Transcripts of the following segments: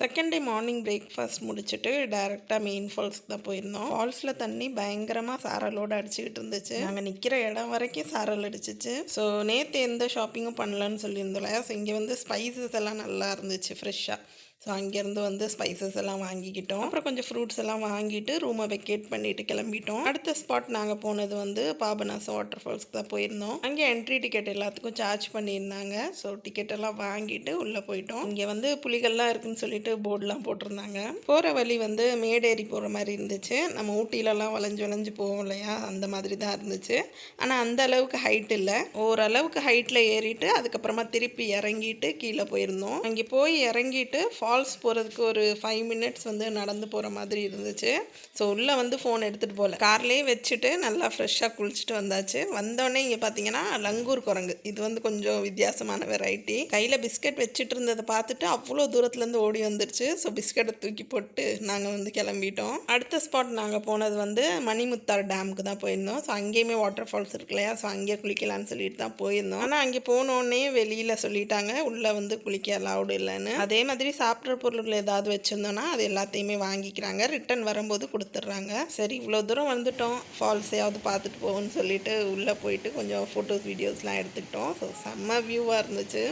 Second day morning breakfast முடிச்சுட்டு டைரெக்டாக main ஃபால்ஸ்க்கு தான் போயிருந்தோம். ஃபால்ஸில் தண்ணி பயங்கரமாக சாரலோடு அடிச்சுக்கிட்டு இருந்துச்சு. நாங்கள் நிற்கிற இடம் வரைக்கும் சாரல் அடிச்சிச்சு. ஸோ நேற்று எந்த ஷாப்பிங்கும் பண்ணலன்னு சொல்லியிருந்தோம்ல. ஸோ இங்கே வந்து ஸ்பைசஸ் எல்லாம் நல்லா இருந்துச்சு ஃப்ரெஷ்ஷாக. ஸோ அங்கேருந்து வந்து ஸ்பைசஸ் எல்லாம் வாங்கிக்கிட்டோம். அப்புறம் கொஞ்சம் ஃப்ரூட்ஸ் எல்லாம் வாங்கிட்டு ரூமை வெக்கேட் பண்ணிவிட்டு கிளம்பிட்டோம். அடுத்த ஸ்பாட் நாங்கள் போனது வந்து பாபநாசம் வாட்டர் ஃபால்ஸ்க்கு தான் போயிருந்தோம். அங்கே என்ட்ரி டிக்கெட் எல்லாத்துக்கும் சார்ஜ் பண்ணியிருந்தாங்க. ஸோ டிக்கெட் எல்லாம் வாங்கிட்டு உள்ளே போயிட்டோம். இங்கே வந்து புலிகள்லாம் இருக்குன்னு சொல்லிட்டு போர்டெலாம் போட்டிருந்தாங்க. போகிற வழி வந்து மேடேறி போகிற மாதிரி இருந்துச்சு. நம்ம ஊட்டிலலாம் வளைஞ்சு போவோம் இல்லையா, அந்த மாதிரி தான் இருந்துச்சு. ஆனால் அந்த அளவுக்கு ஹைட் இல்லை. ஓரளவுக்கு ஹைட்டில் ஏறிட்டு அதுக்கப்புறமா திருப்பி இறங்கிட்டு கீழே போயிருந்தோம். அங்கே போய் இறங்கிட்டு ஃபால்ஸ் போகிறதுக்கு ஒரு 5 மினிட்ஸ் வந்து நடந்து போகிற மாதிரி இருந்துச்சு. ஸோ உள்ளே வந்து ஃபோன் எடுத்துகிட்டு போகல, கார்லேயே வச்சுட்டு நல்லா ஃப்ரெஷ்ஷாக குளிச்சுட்டு வந்தாச்சு. வந்தோடனே இங்கே பார்த்தீங்கன்னா லங்கூர் குரங்கு, இது வந்து கொஞ்சம் வித்தியாசமான வெரைட்டி. கையில் பிஸ்கட் வச்சுட்டு இருந்ததை பார்த்துட்டு அவ்வளோ தூரத்துலேருந்து ஓடி வந்துருச்சு. ஸோ பிஸ்கட்டை தூக்கி போட்டு நாங்கள் வந்து கிளம்பிட்டோம். அடுத்த ஸ்பாட் நாங்கள் போனது வந்து மணிமுத்தார் டேமுக்கு தான் போயிருந்தோம். ஸோ அங்கேயுமே வாட்டர் ஃபால்ஸ் இருக்கு இல்லையா, ஸோ அங்கேயே குளிக்கலான்னு சொல்லிட்டு தான் போயிருந்தோம். ஆனால் அங்கே போனோடனே வெளியில் சொல்லிட்டாங்க உள்ளே வந்து குளிக்க அலவுடு இல்லைன்னு. அதே மாதிரி சாப்பிட்ற பொருட்கள் ஏதாவது வச்சுருந்தோன்னா அது எல்லாத்தையுமே வாங்கிக்கிறாங்க. ரிட்டன் வரும்போது கொடுத்துட்றாங்க. சரி இவ்வளோ தூரம் வந்துட்டோம், ஃபால்ஸையாவது பார்த்துட்டு போவோம்னு சொல்லிட்டு உள்ளே போயிட்டு கொஞ்சம் ஃபோட்டோஸ் வீடியோஸ்லாம் எடுத்துக்கிட்டோம். ஸோ செம்ம வியூவாக இருந்துச்சு.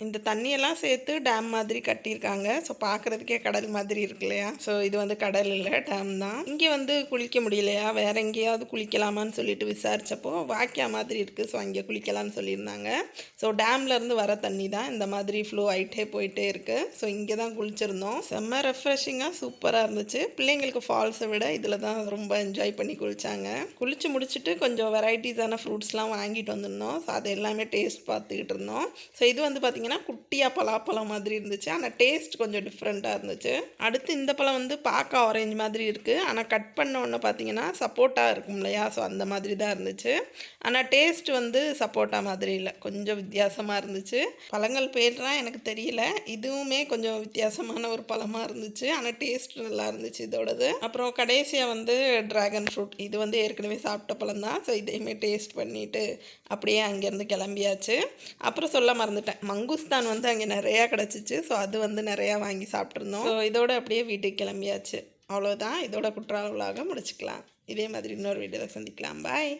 இந்த தண்ணியெல்லாம் சேர்த்து டேம் மாதிரி கட்டியிருக்காங்க. ஸோ பார்க்குறதுக்கே கடல் மாதிரி இருக்கு இல்லையா. ஸோ இது வந்து கடல் இல்லை, டேம் தான். இங்கே வந்து குளிக்க முடியலையா, வேறு எங்கேயாவது குளிக்கலாமான்னு சொல்லிட்டு விசாரித்தப்போ வாக்கியா மாதிரி இருக்குது. ஸோ அங்கே குளிக்கலான்னு சொல்லியிருந்தாங்க. ஸோ டேம்லேருந்து வர தண்ணி தான் இந்த மாதிரி ஃப்ளோ ஆகிட்டே போயிட்டே இருக்குது. ஸோ இங்கே தான் குளிச்சிருந்தோம். செம்ம ரெஃப்ரெஷிங்காக சூப்பராக இருந்துச்சு. பிள்ளைங்களுக்கு ஃபால்ஸை விட இதில் தான் ரொம்ப என்ஜாய் பண்ணி குளித்தாங்க. குளித்து முடிச்சுட்டு கொஞ்சம் வெரைட்டிஸான ஃப்ரூட்ஸ்லாம் வாங்கிட்டு வந்திருந்தோம். ஸோ அது எல்லாமே டேஸ்ட் பார்த்துக்கிட்டு இருந்தோம். ஸோ இது வந்து பார்த்திங்கன்னா குட்டியாக பலாப்பழம் மாதிரி இருந்துச்சு. ஆனால் டேஸ்ட் கொஞ்சம் டிஃப்ரெண்ட்டாக இருந்துச்சு. அடுத்து இந்த பழம் வந்து பார்க்க ஆரஞ்சு மாதிரி இருக்குது. ஆனால் கட் பண்ண உடனே பார்த்தீங்கன்னா சப்போட்டா இருக்கும் இல்லையா, ஸோ அந்த மாதிரி தான் இருந்துச்சு. ஆனால் டேஸ்ட் வந்து சப்போட்டா மாதிரி இல்லை, கொஞ்சம் வித்தியாசமாக இருந்துச்சு. பழங்கள் பேர்லாம் எனக்கு தெரியல. இதுவுமே கொஞ்சம் வித்தியாசமான ஒரு பழமாக இருந்துச்சு. ஆனால் டேஸ்ட் நல்லா இருந்துச்சு இதோடது. அப்புறம் கடைசியாக வந்து ட்ராகன் ஃப்ரூட், இது வந்து ஏற்கனவே சாப்பிட்ட பழம் தான். ஸோ இதையுமே டேஸ்ட் பண்ணிவிட்டு அப்படியே அங்கேருந்து கிளம்பியாச்சு. அப்புறம் சொல்ல மறந்துட்டேன், மங்குஸ்தான் வந்து அங்கே நிறையா கிடச்சிச்சு. ஸோ அது வந்து நிறையா வாங்கி சாப்பிட்ருந்தோம். ஸோ இதோட அப்படியே வீட்டுக்கு கிளம்பியாச்சு. அவ்வளோதான், இதோட குற்றால விலாக முடிச்சுக்கலாம். இதே மாதிரி இன்னொரு வீடியோவில் சந்திக்கலாம். பாய்.